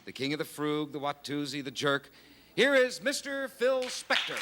The king of the Frug, the Watusi, the Jerk. Here is Mr. Phil Spector.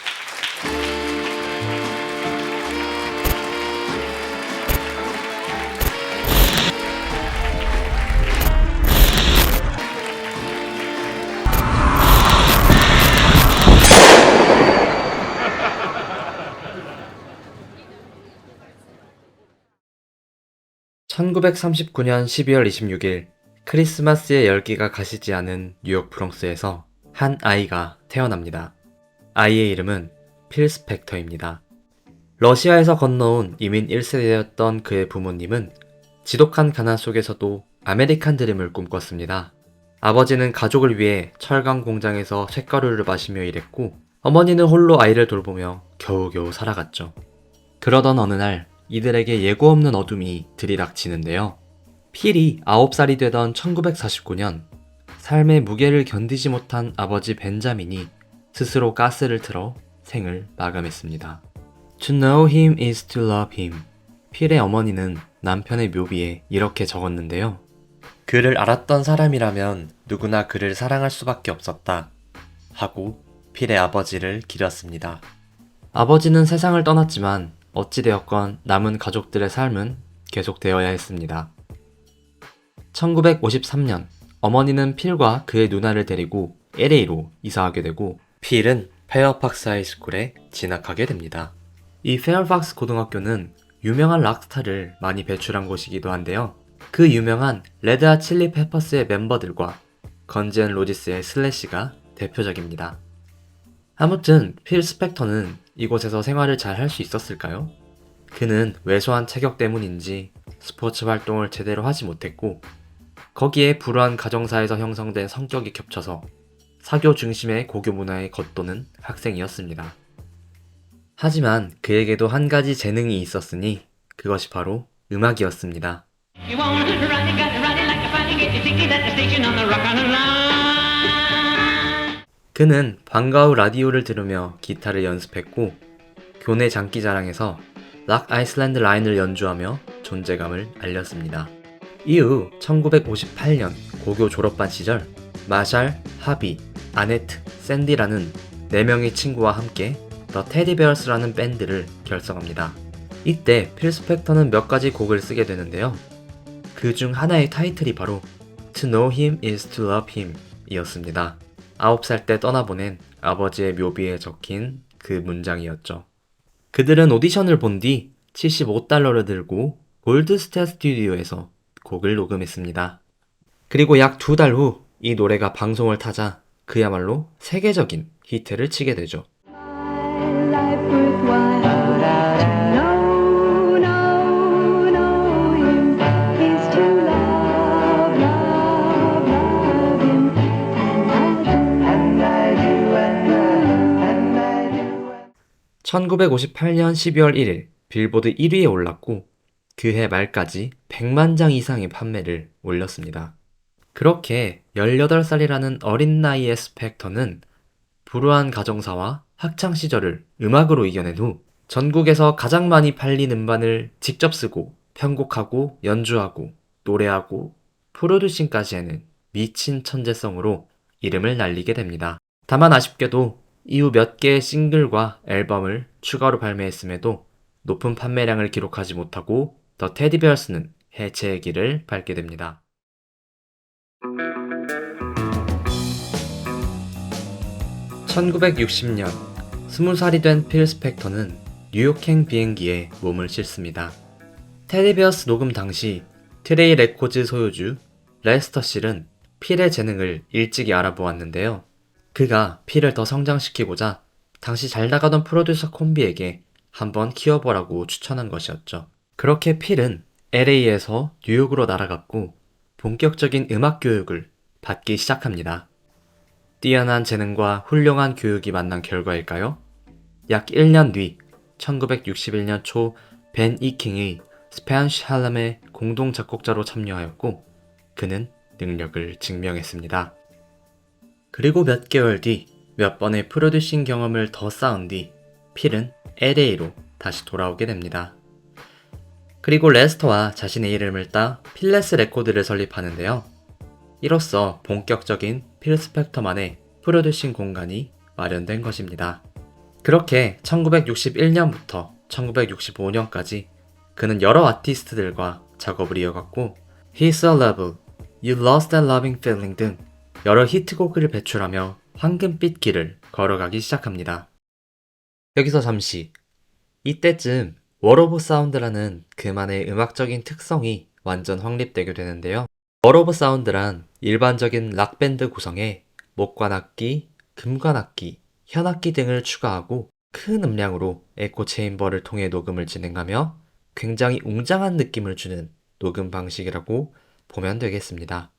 1939년 12월 26일 크리스마스의 열기가 가시지 않은 뉴욕 브롱스에서 한 아이가 태어납니다. 아이의 이름은 필 스펙터입니다. 러시아에서 건너온 이민 1세대였던 그의 부모님은 지독한 가난 속에서도 아메리칸 드림을 꿈꿨습니다. 아버지는 가족을 위해 철강 공장에서 쇳가루를 마시며 일했고 어머니는 홀로 아이를 돌보며 겨우겨우 살아갔죠. 그러던 어느 날 이들에게 예고 없는 어둠이 들이닥치는데요. 필이 9살이 되던 1949년 삶의 무게를 견디지 못한 아버지 벤자민이 스스로 가스를 틀어 생을 마감했습니다. To know him is to love him. 필의 어머니는 남편의 묘비에 이렇게 적었는데요. 그를 알았던 사람이라면 누구나 그를 사랑할 수밖에 없었다 하고 필의 아버지를 기렸습니다. 아버지는 세상을 떠났지만 어찌되었건 남은 가족들의 삶은 계속되어야 했습니다. 1953년 어머니는 필과 그의 누나를 데리고 LA로 이사하게 되고 필은 페어팍스 하이스쿨에 진학하게 됩니다. 이 페어팍스 고등학교는 유명한 락스타를 많이 배출한 곳이기도 한데요. 그 유명한 레드 핫 칠리 페퍼스의 멤버들과 건즈 앤 로지스의 슬래시가 대표적입니다. 아무튼 필 스펙터는 이곳에서 생활을 잘 할 수 있었을까요? 그는 왜소한 체격 때문인지 스포츠 활동을 제대로 하지 못했고 거기에 불우한 가정사에서 형성된 성격이 겹쳐서 사교 중심의 고교 문화에 겉도는 학생이었습니다. 하지만 그에게도 한 가지 재능이 있었으니 그것이 바로 음악이었습니다. 그는 방과 후 라디오를 들으며 기타를 연습했고 교내 장기자랑에서 락 아이슬란드 라인을 연주하며 존재감을 알렸습니다. 이후 1958년 고교 졸업반 시절 마샬, 하비, 아네트, 샌디라는 4명의 친구와 함께 The Teddy Bears라는 밴드를 결성합니다. 이때 필 스펙터는 몇 가지 곡을 쓰게 되는데요. 그 중 하나의 타이틀이 바로 To know him is to love him 이었습니다. 9살 때 떠나보낸 아버지의 묘비에 적힌 그 문장이었죠. 그들은 오디션을 본 뒤 75달러를 들고 골드스타 스튜디오에서 곡을 녹음했습니다. 그리고 약 2달 후 이 노래가 방송을 타자 그야말로 세계적인 히트를 치게 되죠. (1958년 12월 1일) 빌보드 1위에 올랐고 그해 말까지 100만 장 이상의 판매를 올렸습니다. 그렇게 18살이라는 어린 나이의 스펙터는 불우한 가정사와 학창시절을 음악으로 이겨낸 후 전국에서 가장 많이 팔린 음반을 직접 쓰고 편곡하고 연주하고 노래하고 프로듀싱까지 해낸 미친 천재성으로 이름을 날리게 됩니다. 다만 아쉽게도 이후 몇 개의 싱글과 앨범을 추가로 발매했음에도 높은 판매량을 기록하지 못하고 더 테디 베어스는 해체의 길을 밟게 됩니다. 1960년 20살이 된 필 스펙터는 뉴욕행 비행기에 몸을 싣습니다. 테디 베어스 녹음 당시 트레이 레코즈 소유주 레스터 실은 필의 재능을 일찍이 알아보았는데요. 그가 필을 더 성장시키고자 당시 잘 나가던 프로듀서 콤비에게 한번 키워보라고 추천한 것이었죠. 그렇게 필은 LA에서 뉴욕으로 날아갔고 본격적인 음악 교육을 받기 시작합니다. 뛰어난 재능과 훌륭한 교육이 만난 결과일까요? 약 1년 뒤 1961년 초 벤 이킹의 스페니쉬 할렘의 공동 작곡자로 참여하였고 그는 능력을 증명했습니다. 그리고 몇 개월 뒤 몇 번의 프로듀싱 경험을 더 쌓은 뒤 필은 LA로 다시 돌아오게 됩니다. 그리고 레스터와 자신의 이름을 따 필레스 레코드를 설립하는데요. 이로써 본격적인 필 스펙터만의 프로듀싱 공간이 마련된 것입니다. 그렇게 1961년부터 1965년까지 그는 여러 아티스트들과 작업을 이어갔고 He's a Level, You Lost That Loving Feeling 등 여러 히트곡을 배출하며 황금빛 길을 걸어가기 시작합니다. 여기서 잠시 이때쯤 월 오브 사운드라는 그만의 음악적인 특성이 완전 확립되게 되는데요. 월 오브 사운드란 일반적인 락밴드 구성에 목관악기, 금관악기, 현악기 등을 추가하고 큰 음량으로 에코 체인버를 통해 녹음을 진행하며 굉장히 웅장한 느낌을 주는 녹음 방식이라고 보면 되겠습니다.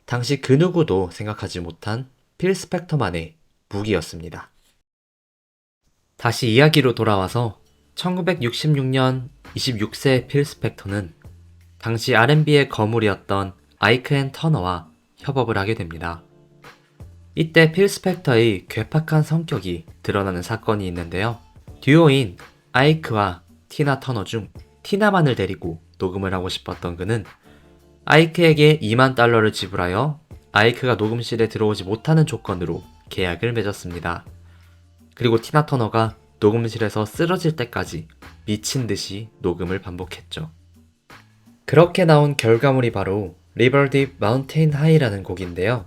당시 그 누구도 생각하지 못한 필 스펙터만의 무기였습니다. 다시 이야기로 돌아와서 1966년 26세의 필 스펙터는 당시 R&B의 거물이었던 아이크 앤 터너와 협업을 하게 됩니다. 이때 필 스펙터의 괴팍한 성격이 드러나는 사건이 있는데요. 듀오인 아이크와 티나 터너 중 티나만을 데리고 녹음을 하고 싶었던 그는 아이크에게 $20,000를 지불하여 아이크가 녹음실에 들어오지 못하는 조건으로 계약을 맺었습니다. 그리고 티나 터너가 녹음실에서 쓰러질 때까지 미친 듯이 녹음을 반복했죠. 그렇게 나온 결과물이 바로 River Deep Mountain High라는 곡인데요.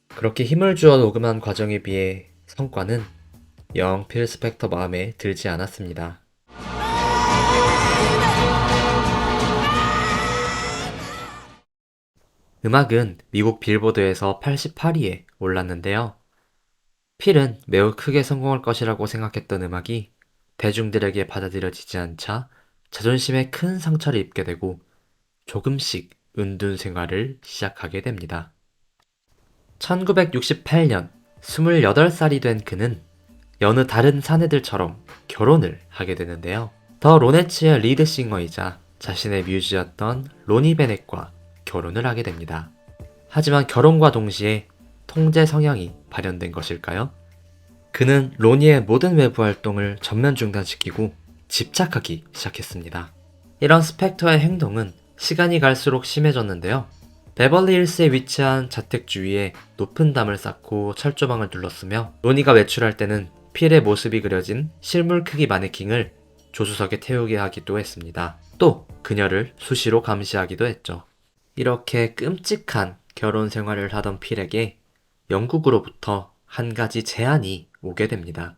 그렇게 힘을 주어 녹음한 과정에 비해 성과는 영 필 스펙터 마음에 들지 않았습니다. 음악은 미국 빌보드에서 88위에 올랐는데요. 필은 매우 크게 성공할 것이라고 생각했던 음악이 대중들에게 받아들여지지 않자 자존심에 큰 상처를 입게 되고 조금씩 은둔 생활을 시작하게 됩니다. 1968년 28살이 된 그는 여느 다른 사내들처럼 결혼을 하게 되는데요. 더 로네츠의 리드싱어이자 자신의 뮤즈였던 로니 베넷과 결혼을 하게 됩니다. 하지만 결혼과 동시에 통제 성향이 발현된 것일까요? 그는 로니의 모든 외부 활동을 전면 중단시키고 집착하기 시작했습니다. 이런 스펙터의 행동은 시간이 갈수록 심해졌는데요. 베벌리힐스에 위치한 자택 주위에 높은 담을 쌓고 철조망을 둘렀으며 로니가 외출할 때는 필의 모습이 그려진 실물 크기 마네킹을 조수석에 태우게 하기도 했습니다. 또 그녀를 수시로 감시하기도 했죠. 이렇게 끔찍한 결혼 생활을 하던 필에게 영국으로부터 한 가지 제안이 오게 됩니다.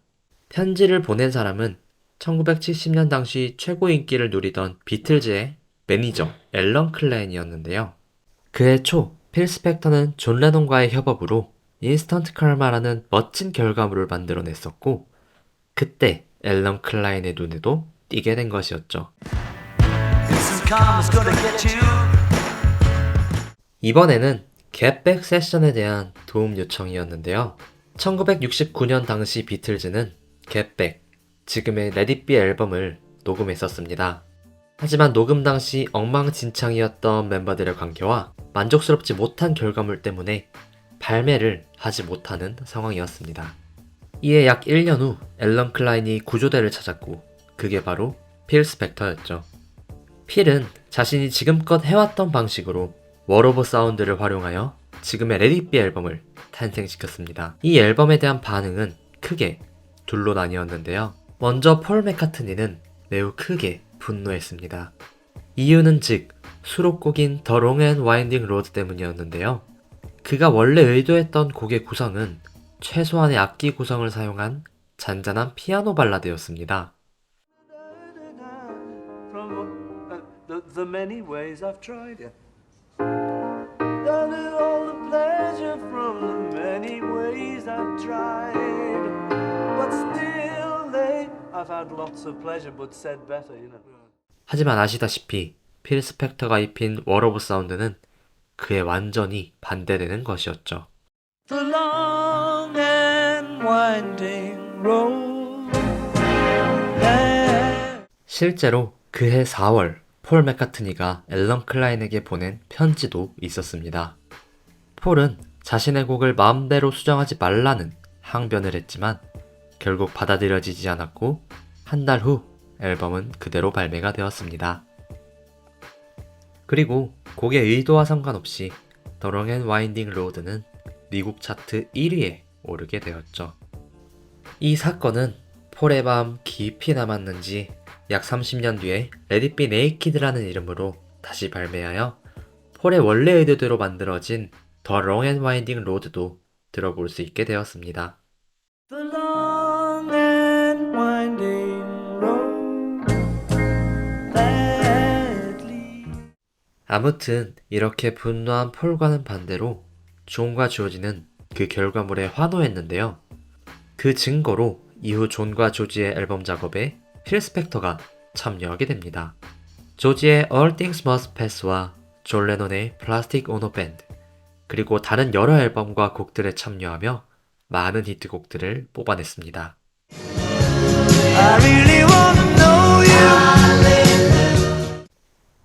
편지를 보낸 사람은 1970년 당시 최고 인기를 누리던 비틀즈의 매니저 앨런 클라인이었는데요. 그해 초 필 스펙터는 존 레논과의 협업으로 인스턴트 카르마라는 멋진 결과물을 만들어냈었고 그때 앨런 클라인의 눈에도 띄게 된 것이었죠. 이번에는 겟백 세션에 대한 도움 요청이었는데요. 1969년 당시 비틀즈는 겟백, 지금의 Let It Be 앨범을 녹음했었습니다. 하지만 녹음 당시 엉망진창이었던 멤버들의 관계와 만족스럽지 못한 결과물 때문에 발매를 하지 못하는 상황이었습니다. 이에 약 1년 후 앨런 클라인이 구조대를 찾았고 그게 바로 필 스펙터였죠. 필은 자신이 지금껏 해왔던 방식으로 월 오브 사운드를 활용하여 지금의 Let It Be 앨범을 탄생시켰습니다. 이 앨범에 대한 반응은 크게 둘로 나뉘었는데요. 먼저 폴 맥카트니는 매우 크게 분노했습니다. 이유는 즉 수록곡인 The Long and Winding Road 때문이었는데요. 그가 원래 의도했던 곡의 구성은 최소한의 악기 구성을 사용한 잔잔한 피아노 발라드였습니다. 하지만 아시다시피 필 스펙터가 입힌 월 오브 사운드는 그에 완전히 반대되는 것이었죠. The long and winding road. 실제로 그해 4월 폴 맥카트니가 앨런 클라인에게 보낸 편지도 있었습니다. 폴은 자신의 곡을 마음대로 수정하지 말라는 항변을 했지만 결국 받아들여지지 않았고 한 달 후 앨범은 그대로 발매가 되었습니다. 그리고 곡의 의도와 상관없이 The Long and Winding Road는 미국 차트 1위에 오르게 되었죠. 이 사건은 폴의 밤 깊이 남았는지 약 30년 뒤에 Let It Be Naked라는 이름으로 다시 발매하여 폴의 원래 의도대로 만들어진 The Long and Winding Road도 들어볼 수 있게 되었습니다. The long and winding road that leads. 아무튼 이렇게 분노한 폴과는 반대로 존과 조지는 그 결과물에 환호했는데요. 그 증거로 이후 존과 조지의 앨범 작업에 필 스펙터가 참여하게 됩니다. 조지의 All Things Must Pass와 존 레논의 Plastic Ono Band, 그리고 다른 여러 앨범과 곡들에 참여하며 많은 히트곡들을 뽑아냈습니다. I really wanna know you.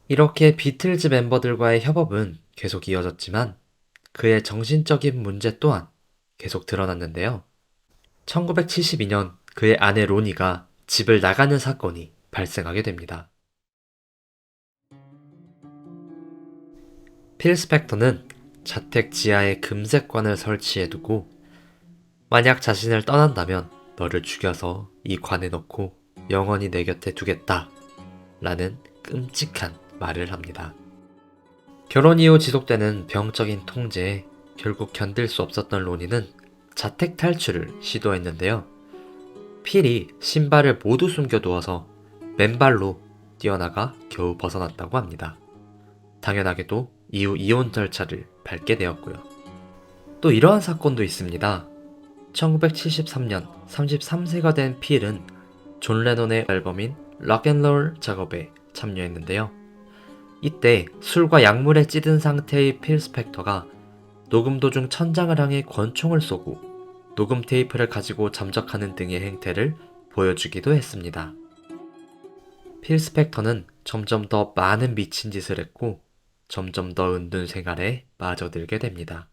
이렇게 비틀즈 멤버들과의 협업은 계속 이어졌지만 그의 정신적인 문제 또한 계속 드러났는데요. 1972년 그의 아내 로니가 집을 나가는 사건이 발생하게 됩니다. 필 스펙터는 자택 지하에 금색관을 설치해두고 만약 자신을 떠난다면 너를 죽여서 이 관에 넣고 영원히 내 곁에 두겠다 라는 끔찍한 말을 합니다. 결혼 이후 지속되는 병적인 통제에 결국 견딜 수 없었던 로니는 자택 탈출을 시도했는데요. 필이 신발을 모두 숨겨두어서 맨발로 뛰어나가 겨우 벗어났다고 합니다. 당연하게도 이후 이혼 절차를 밟게 되었고요. 또 이러한 사건도 있습니다. 1973년 33세가 된 필은 존 레논의 앨범인 락앤롤 작업에 참여했는데요. 이때 술과 약물에 찌든 상태의 필 스펙터가 녹음 도중 천장을 향해 권총을 쏘고 녹음 테이프를 가지고 잠적하는 등의 행태를 보여주기도 했습니다. 필 스펙터는 점점 더 많은 미친 짓을 했고 점점 더 은둔 생활에 빠져들게 됩니다.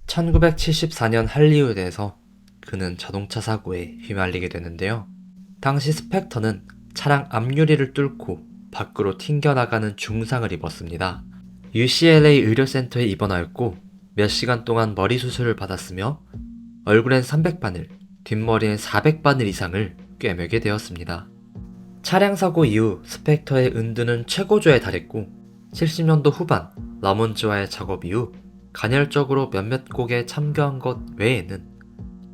(1974년) 할리우드에서 그는 자동차 사고에 휘말리게 되는데요. 당시 스펙터는 차량 앞유리를 뚫고 밖으로 튕겨나가는 중상을 입었습니다. UCLA 의료센터에 입원하였고 몇 시간 동안 머리 수술을 받았으며 얼굴엔 300바늘, 뒷머리엔 400바늘 이상을 꿰매게 되었습니다. 차량 사고 이후 스펙터의 은둔은 최고조에 달했고 70년도 후반 라몬즈와의 작업 이후 간헐적으로 몇몇 곡에 참여한 것 외에는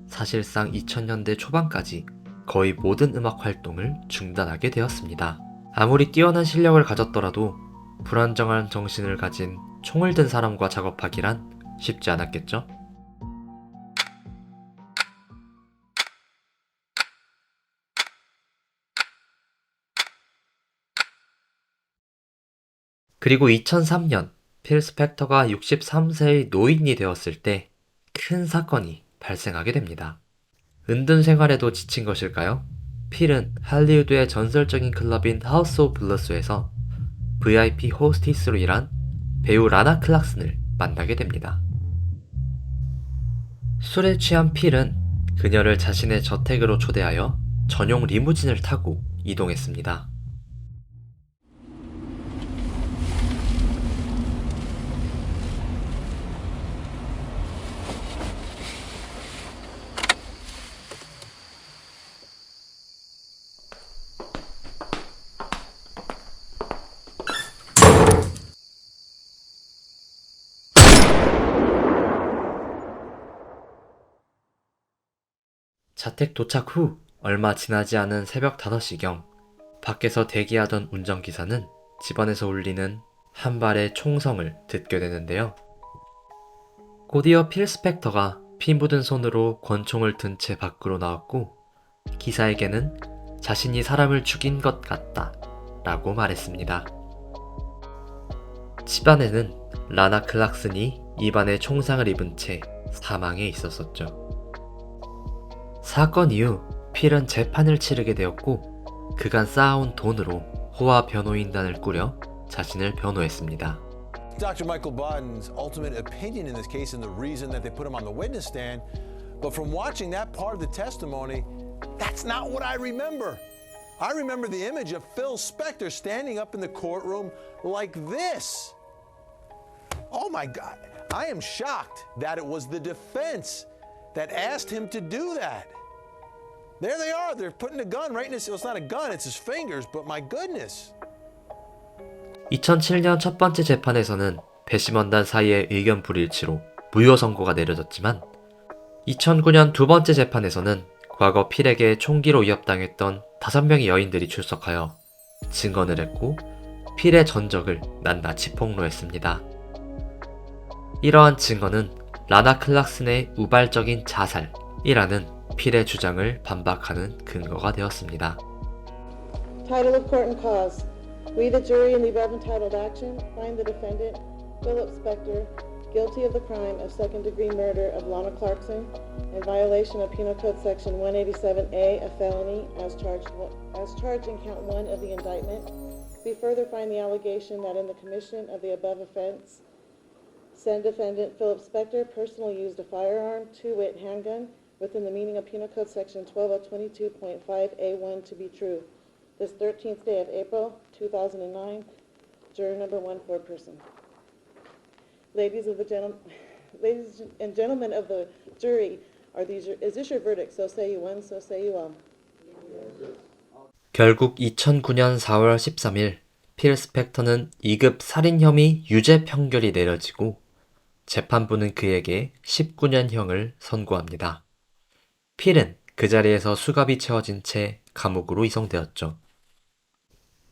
사실상 2000년대 초반까지 거의 모든 음악 활동을 중단하게 되었습니다. 아무리 뛰어난 실력을 가졌더라도 불안정한 정신을 가진 총을 든 사람과 작업하기란 쉽지 않았겠죠? 그리고 2003년 필 스펙터가 63세의 노인이 되었을 때 큰 사건이 발생하게 됩니다. 은둔 생활에도 지친 것일까요? 필은 할리우드의 전설적인 클럽인 하우스 오브 블러스에서 VIP 호스티스로 일한 배우 라나 클락슨을 만나게 됩니다. 술에 취한 필은 그녀를 자신의 저택으로 초대하여 전용 리무진을 타고 이동했습니다. 자택 도착 후 얼마 지나지 않은 새벽 5시경 밖에서 대기하던 운전기사는 집안에서 울리는 한 발의 총성을 듣게 되는데요. 곧이어 필 스펙터가 피 묻은 손으로 권총을 든 채 밖으로 나왔고 기사에게는 자신이 사람을 죽인 것 같다 라고 말했습니다. 집안에는 라나 클락슨이 입안에 총상을 입은 채 사망해 있었었죠. 사건 이후 필은 재판을 치르게 되었고 그간 쌓아온 돈으로 호화 변호인단을 꾸려 자신을 변호했습니다. Dr. Michael Baden's ultimate opinion in this case and the reason that they put him on the witness stand. But from watching that part of the testimony, that's not what I remember. I remember the image of Phil Spector standing up in the courtroom like this. Oh my God. I am shocked that it was the defense that asked him to do that. There they are. They're putting a gun right in his, well, it's not a gun, it's his fingers, but my goodness. 2007년 첫 번째 재판에서는 배심원단 사이의 의견 불일치로 무효 선고가 내려졌지만 2009년 두 번째 재판에서는 과거 필에게 총기로 위협당했던 5명의 여인들이 출석하여 증언을 했고 필의 전적을 낱낱이 폭로했습니다. 이러한 증언은 라나 클락슨의 우발적인 자살이라는 필의 주장을 반박하는 근거가 되었습니다. Title of Court and Cause. We, the jury in the above entitled action, find the defendant, Philip Spector, guilty of the crime of second-degree murder of Lana Clarkson in violation of Penal Code Section 187A, a felony, as charged in Count 1 of the indictment. We further find the allegation that in the commission of the above offense, said defendant Philip Spector personally used a firearm, to-wit handgun, within the meaning of Penal Code Section 12022.5A1 to be true. This 13th day of April 2009, juror number 1, foreperson. Ladies and gentlemen of the jury, is this your verdict? So say you one, so say you all. 결국 2009년 4월 13일 필 스펙터는 2급 살인 혐의 유죄 판결이 내려지고 재판부는 그에게 19년형을 선고합니다. 필은 그 자리에서 수갑이 채워진 채 감옥으로 이송되었죠.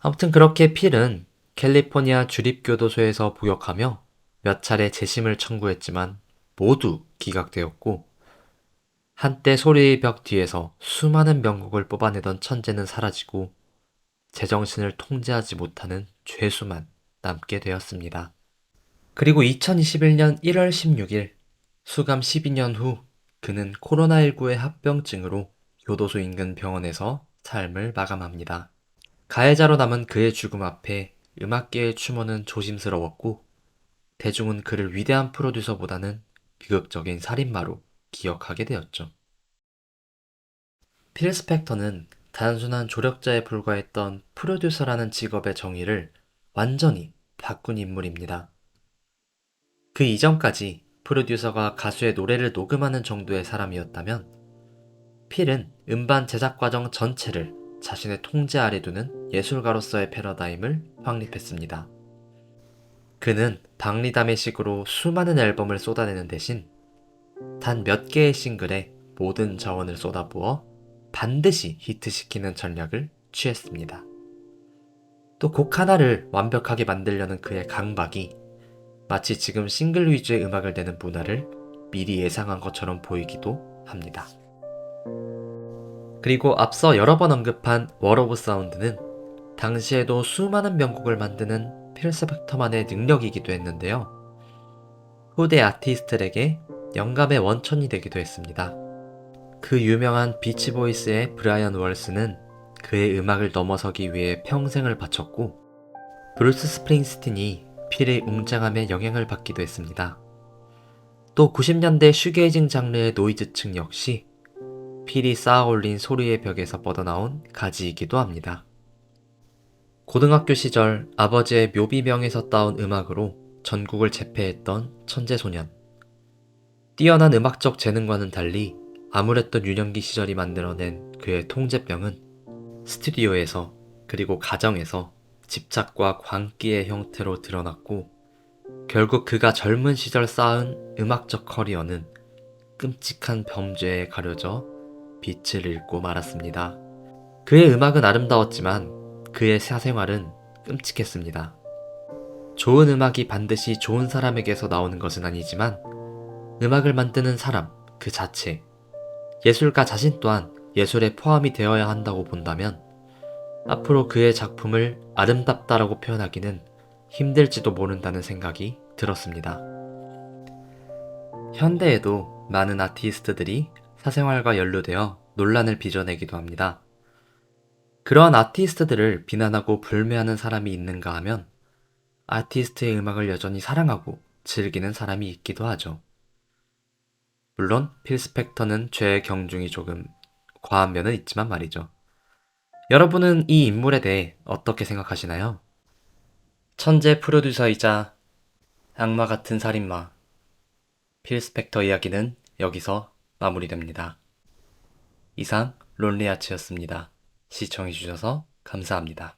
아무튼 그렇게 필은 캘리포니아 주립교도소에서 복역하며 몇 차례 재심을 청구했지만 모두 기각되었고 한때 소리의 벽 뒤에서 수많은 명곡을 뽑아내던 천재는 사라지고 제정신을 통제하지 못하는 죄수만 남게 되었습니다. 그리고 2021년 1월 16일 수감 12년 후 그는 코로나19의 합병증으로 교도소 인근 병원에서 삶을 마감합니다. 가해자로 남은 그의 죽음 앞에 음악계의 추모는 조심스러웠고 대중은 그를 위대한 프로듀서보다는 비극적인 살인마로 기억하게 되었죠. 필 스펙터는 단순한 조력자에 불과했던 프로듀서라는 직업의 정의를 완전히 바꾼 인물입니다. 그 이전까지 프로듀서가 가수의 노래를 녹음하는 정도의 사람이었다면 필은 음반 제작 과정 전체를 자신의 통제 아래 두는 예술가로서의 패러다임을 확립했습니다. 그는 박리담의식으로 수많은 앨범을 쏟아내는 대신 단 몇 개의 싱글에 모든 자원을 쏟아부어 반드시 히트시키는 전략을 취했습니다. 또 곡 하나를 완벽하게 만들려는 그의 강박이 마치 지금 싱글 위주의 음악을 내는 문화를 미리 예상한 것처럼 보이기도 합니다. 그리고 앞서 여러 번 언급한 월 오브 사운드는 당시에도 수많은 명곡을 만드는 필 스펙터만의 능력이기도 했는데요. 후대 아티스트들에게 영감의 원천이 되기도 했습니다. 그 유명한 비치보이스의 브라이언 월스는 그의 음악을 넘어서기 위해 평생을 바쳤고 브루스 스프링스틴이 필의 웅장함에 영향을 받기도 했습니다. 또 90년대 슈게이징 장르의 노이즈층 역시 필이 쌓아올린 소리의 벽에서 뻗어나온 가지이기도 합니다. 고등학교 시절 아버지의 묘비명에서 따온 음악으로 전국을 제패했던 천재소년. 뛰어난 음악적 재능과는 달리 암울했던 유년기 시절이 만들어낸 그의 통제병은 스튜디오에서 그리고 가정에서 집착과 광기의 형태로 드러났고 결국 그가 젊은 시절 쌓은 음악적 커리어는 끔찍한 범죄에 가려져 빛을 잃고 말았습니다. 그의 음악은 아름다웠지만 그의 사생활은 끔찍했습니다. 좋은 음악이 반드시 좋은 사람에게서 나오는 것은 아니지만 음악을 만드는 사람 그 자체, 예술가 자신 또한 예술에 포함이 되어야 한다고 본다면 앞으로 그의 작품을 아름답다라고 표현하기는 힘들지도 모른다는 생각이 들었습니다. 현대에도 많은 아티스트들이 사생활과 연루되어 논란을 빚어내기도 합니다. 그러한 아티스트들을 비난하고 불매하는 사람이 있는가 하면 아티스트의 음악을 여전히 사랑하고 즐기는 사람이 있기도 하죠. 물론 필 스펙터는 죄의 경중이 조금 과한 면은 있지만 말이죠. 여러분은 이 인물에 대해 어떻게 생각하시나요? 천재 프로듀서이자 악마 같은 살인마 필 스펙터 이야기는 여기서 마무리됩니다. 이상 론리아츠였습니다. 시청해주셔서 감사합니다.